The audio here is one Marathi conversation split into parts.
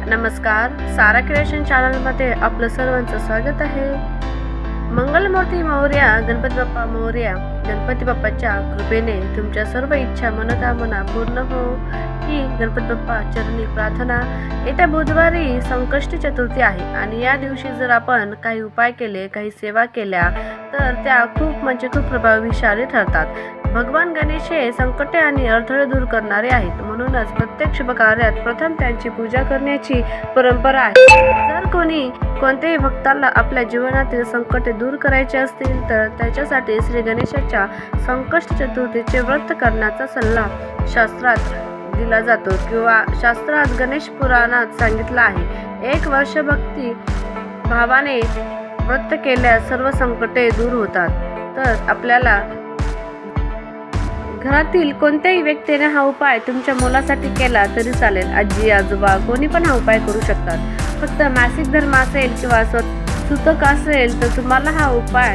नमस्कार, सारा क्रिएशन चॅनलमध्ये आपलं सर्वांचं स्वागत आहे. मंगलमूर्ती मोरया, गणपती बाप्पा मोरया. गणपती बाप्पाच्या कृपेने तुमच्या सर्व इच्छा मनोकामना पूर्ण हो ही गणपती बाप्पा चरणी प्रार्थना. येत्या बुधवारी संकष्टी चतुर्थी आहे आणि या दिवशी जर आपण काही उपाय केले, काही सेवा केल्या तर त्या खूप प्रभावशाली ठरतात. भगवान गणेश हे संकटे आणि अडथळे दूर करणारे आहेत. म्हणूनच प्रत्येक शुभ कार्यात प्रथम त्यांची पूजा करण्याची परंपरा आहे. जर कोणत्याही भक्ताला आपल्या जीवनातील संकटे दूर करायचे असतील तर त्याच्यासाठी श्री गणेशाच्या संकष्ट चतुर्थीचे व्रत करण्याचा सल्ला शास्त्रात दिला जातो किंवा शास्त्रात गणेश पुराणात सांगितलं आहे. 1 वर्ष भक्ती भावाने व्रत केल्यास सर्व संकटे दूर होतात. तर आपल्याला घरातील कोणत्याही व्यक्तीने हा उपाय तुमच्या मुलासाठी केला तरी चालेल. आजी आजोबा कोणी पण हा उपाय करू शकतात. फक्त मासिक धर्म असेल किंवा सुतक असेल तर तुम्हाला हा उपाय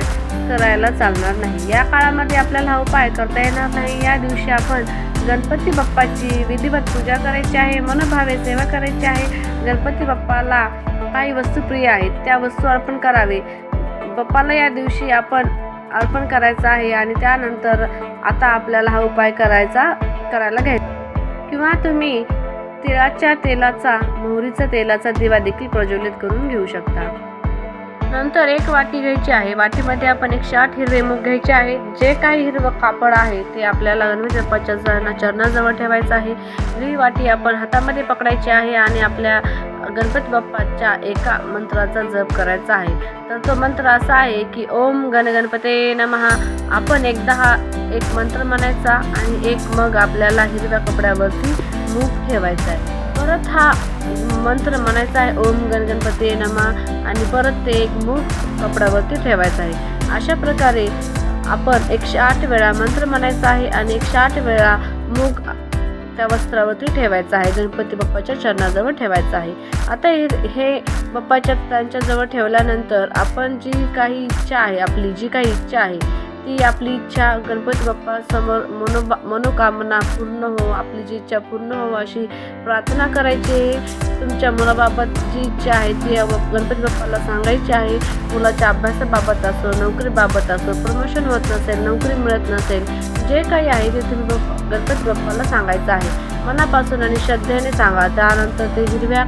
करायला चालणार नाही. या काळामध्ये आपल्याला हा उपाय करता येणार नाही. या दिवशी आपण गणपती बाप्पाची विधिवत पूजा करायची आहे, मनोभावे सेवा करायची आहे. गणपती बाप्पाला काही वस्तू प्रिय आहेत त्या वस्तू अर्पण करावे. बाप्पाला या दिवशी आपण अर्पण करायचं आहे आणि त्यानंतर आता आपल्याला हा उपाय करायला घ्यायचा. किंवा तुम्ही तिळाच्या तेलाचा, मोहरीच्या तेलाचा दिवा देखील प्रज्वलित करून घेऊ शकता. नंतर 1 वाटी घ्यायची आहे. वाटीमध्ये आपण 108 हिरवे मूग घ्यायचे आहे. जे काही हिरवं कापड आहे ते आपल्याला गणपती बाप्पाच्या चरणाजवळ ठेवायचं आहे. ही वाटी आपण हातामध्ये पकडायची आहे आणि आपल्या गणपती बाप्पाच्या एका मंत्राचा जप करायचा आहे. तर तो मंत्र असा आहे की ओम गणपते नमः. आपण एक मंत्र म्हणायचा आणि एक मग आपल्याला हिरव्या कपड्यावरती मूग ठेवायचा आहे. परत हा मंत्र म्हणायचा आहे ओम गणपते नमः आणि परत ते एक मूग कपड्यावरती ठेवायचं आहे. अशा प्रकारे आपण 108 वेळा मंत्र म्हणायचा आहे आणि 108 वेळा मूग त्या वस्त्रावरती ठेवायचं आहे. गणपती बाप्पाच्या चरणाजवळ ठेवायचं आहे. आता हे बाप्पाच्या त्यांच्याजवळ ठेवल्यानंतर आपण जी काही इच्छा आहे ती आपली इच्छा गणपती बाप्पा समोर मनोकामना पूर्ण हो, आपली जी इच्छा पूर्ण हो अशी प्रार्थना करायची. तुमच्या मुलाबाबत जी इच्छा आहे ती गणपती बाप्पाला सांगायची आहे. मुलाच्या अभ्यासाबाबत असो, नोकरीबाबत असो, प्रमोशन होत नसेल, नोकरी मिळत नसेल, जे काही आहे ते तुम्ही गणपती बाप्पाला सांगायचं आहे. मनापासून आणि श्रद्धेने सांगा. त्यानंतर ते हिरव्या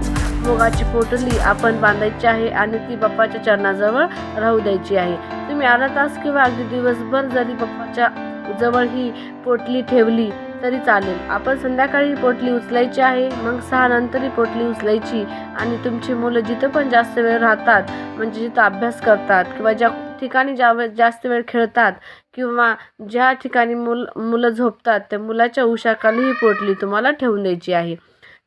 मुगाची पोटली आपण बांधायची आहे आणि ती बाप्पाच्या चरणाजवळ राहू द्यायची आहे. तुम्ही अर्धा तास किंवा अगदी दिवसभर जरी बाप्पाच्या जवळ ही पोटली ठेवली तरी चालेल. आपण संध्याकाळी ही पोटली उचलायची आहे. मग 6 नंतर ही पोटली उचलायची आणि तुमची मुलं जिथं पण जास्त वेळ राहतात, म्हणजे जिथं अभ्यास करतात किंवा ज्या ठिकाणी जास्त वेळ खेळतात किंवा ज्या ठिकाणी मुलं झोपतात त्या मुलाच्या उशाखाली ही पोटली तुम्हाला ठेवून द्यायची आहे.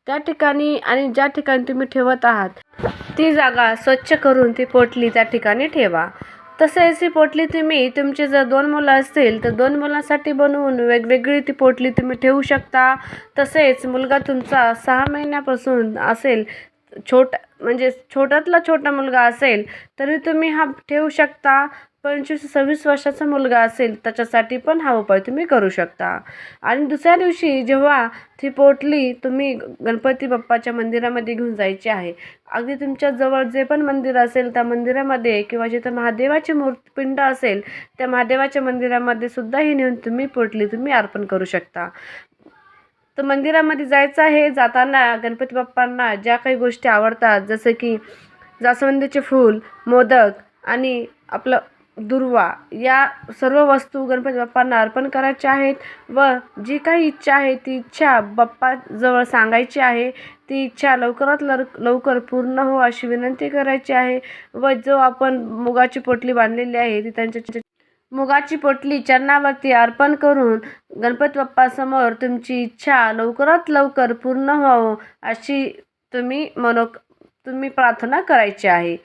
त्या ठिकाणी आणि ज्या ठिकाणी तुम्ही ठेवत आहात ती जागा स्वच्छ करून ती पोटली त्या ठिकाणी ठेवा. तसेच ही पोटली तुमची जर 2 मुलं असतील तर 2 मुलांसाठी बनवून वेगवेगळी ती पोटली तुम्ही ठेवू शकता. तसेच मुलगा तुमचा 6 महिन्यापासून असेल, छोट्यातला छोटा मुलगा असेल तरी तुम्ही हा ठेवू शकता. 25-26 वर्षाचा मुलगा असेल त्याच्यासाठी पण हा उपाय तुम्ही करू शकता. आणि दुसऱ्या दिवशी जेव्हा ती पोटली तुम्ही गणपती बाप्पाच्या मंदिरामध्ये घेऊन जायची आहे. अगदी तुमच्या जवळ जे पण मंदिर असेल त्या मंदिरामध्ये किंवा जिथं महादेवाची पिंड असेल त्या महादेवाच्या मंदिरामध्ये सुद्धा ही नेऊन तुम्ही पोटली अर्पण करू शकता. तर मंदिरामध्ये जायचं आहे. जाताना गणपती बाप्पांना ज्या काही गोष्टी आवडतात जसे की जास्वंदीचे फूल, मोदक आणि आपलं दुर्वा या सर्व वस्तू गणपती बाप्पांना अर्पण करायच्या आहेत व जी काही इच्छा आहे ती इच्छा बाप्पाजवळ सांगायची आहे. ती इच्छा लवकरात लवकर पूर्ण हो अशी विनंती करायची आहे. व जो आपण मुगाची पोटली बांधलेली आहे ती त्यांच्या मुगाची पोटली चरणावरती अर्पण करून गणपती बाप्पासमोर तुमची इच्छा लवकरात लवकर पूर्ण व्हावं अशी तुम्ही प्रार्थना करायची आहे.